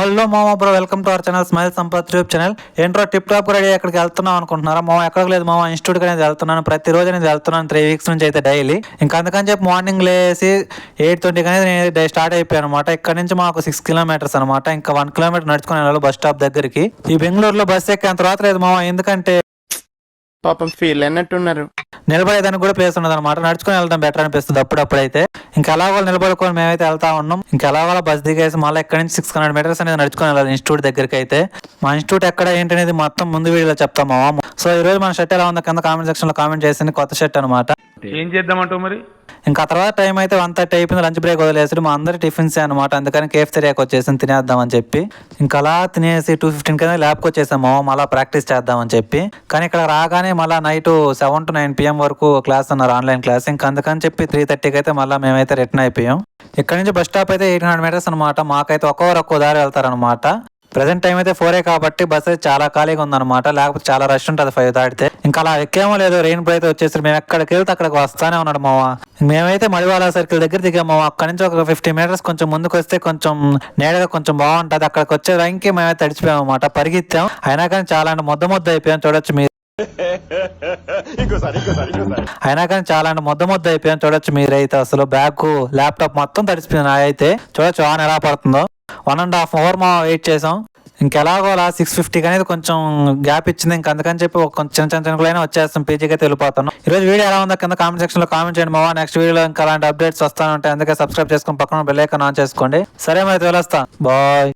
Hello మామ bro, welcome to our channel smile Sampath YouTube channel. ఏంట్రో tip top ready ఎక్కడికి వెళ్తున్నాం అనుకుంటున్నారా? మామ ఎక్కడికి లేదు మామ, ఇన్స్టిట్యూట్కి అనేది వెళ్తున్నాను. ప్రతిరోజు అనేది వెళ్తున్నాను 3 weeks నుంచి అయితే డైలీ. ఇంకా అందుకని చెప్పి మార్నింగ్ లేసి 8:20 అనేది నేను స్టార్ట్ అయిపోయాను అనమాట. ఇక్కడ నుంచి మాకు 6 kilometers అనమాట. ఇంకా 1 kilometer నడుచుకుని వెళ్ళాలి బస్ స్టాప్ దగ్గరికి. ఈ బెంగళూరులో బస్ ఎక్కి అంత రాత్రి లేదు మామ, ఎందుకంటే పాపం ఫీల్ అన్నట్టున్నారు. నిలబడేదానికి కూడా ప్లేస్ ఉండదు అనమాట. నడుచుకుని వెళ్ళడం బెటర్ అనిపిస్తుంది అప్పుడప్పుడైతే. ఇంకా ఎలాగో నిలబడుకొని మేమైతే వెళ్తా ఉన్నాం. ఇంకా ఎలాగో బస్ దిగేసి మళ్ళీ ఎక్కడి నుంచి 600 meters అనేది నడుచుకుని వెళ్ళాలి ఇన్స్టిట్యూట్ దగ్గరికి అయితే. మా ఇన్స్టిట్యూట్ ఎక్కడ ఏంటి అనేది మొత్తం ముందు వీడియోలో చెప్తాము. సో ఈ రోజు మన షర్ట్ ఎలా ఉందో కింద కామెంట్ సెక్షన్ లో కామెంట్ చేసింది, కొత్త షర్ట్ అనమాట. ఏం చేద్దామంటావు మరి? ఇంకా తర్వాత టైం అయితే 1:30 అయిపోయింది. లంచ్ బ్రేక్ వదిలేసి మా అందరి టిఫిన్స్ అనమాట. అందుకని KFC వచ్చేసి తినేద్దామని చెప్పి ఇంకా అలా తినేసి 2:15 కింద ల్యాబ్కి వచ్చేసాము మళ్ళీ ప్రాక్టీస్ చేద్దామని చెప్పి. కానీ ఇక్కడ రాగానే మళ్ళీ నైట్ 7 to 9 PM వరకు క్లాస్ అన్నారు, ఆన్లైన్ క్లాస్. ఇంకా అందుకని చెప్పి 3:30కి అయితే మళ్ళీ మేమైతే రిటర్న్ అయిపోయాం. ఇక్కడ నుంచి బస్ స్టాప్ అయితే 800 meters అనమాట. మాకైతే ఒక్కో దారి వెళ్తారనమాట. ప్రెసెంట్ టైం అయితే 4 కాబట్టి బస్ అయితే చాలా ఖాళీగా ఉందన్నమాట. లేకపోతే చాలా రష్ ఉంటుంది 5 దాటితే. ఇంకా అలా ఎక్కేమో లేదు, రెయిన్ అయితే వచ్చేసి మేము ఎక్కడికి వెళ్తే అక్కడికి వస్తానే ఉన్నాడు మావా. మేమైతే మడివాళ్ళ సర్కిల్ దగ్గర దిగాము. అక్కడ నుంచి ఒక 50 meters కొంచెం ముందుకు వస్తే కొంచెం నేడగా కొంచెం బాగుంటది. అక్కడికి వచ్చే ర్యాంక్కి మేమైతే తడిచిపోయాం అనమాట. పరిగెత్తాం, అయినా కానీ చాలా అంటే ముద్ద అయిపోయాం. చూడొచ్చు మీరు, అయినా కానీ చాలా అంటే ముద్ద అయిపోయాం. చూడొచ్చు మీరైతే. అసలు బ్యాగ్ ల్యాప్టాప్ మొత్తం తడిచిపోయింది. అయితే చూడొచ్చు ఆన్ ఎలా పడుతుందో. 1.5 hour మా వెయిట్ చేసాం. ఇంకెలాగో అలా 6:50 అనేది కొంచెం గ్యాప్ ఇచ్చింది. ఇంకా అందుకని చెప్పి ఒక చిన్న వచ్చేస్తాం, పీజీకి అయితే వెళ్ళిపోతాను. ఈ రోజు వీడియో ఎలా ఉందో కింద కామెంట్ సెక్షన్ లో కామెంట్ చేయండి మావా. నెక్స్ట్ వీడియోలో ఇంకా అలాంటి అప్డేట్స్ వస్తాను ఉంటాయి. అందుకే సబ్స్క్రైబ్ చేసుకుని పక్కన బెల్ ఐకాన్ ఆన్ చేసుకోండి. సరే మరి వెళ్ళొస్తా, బాయ్.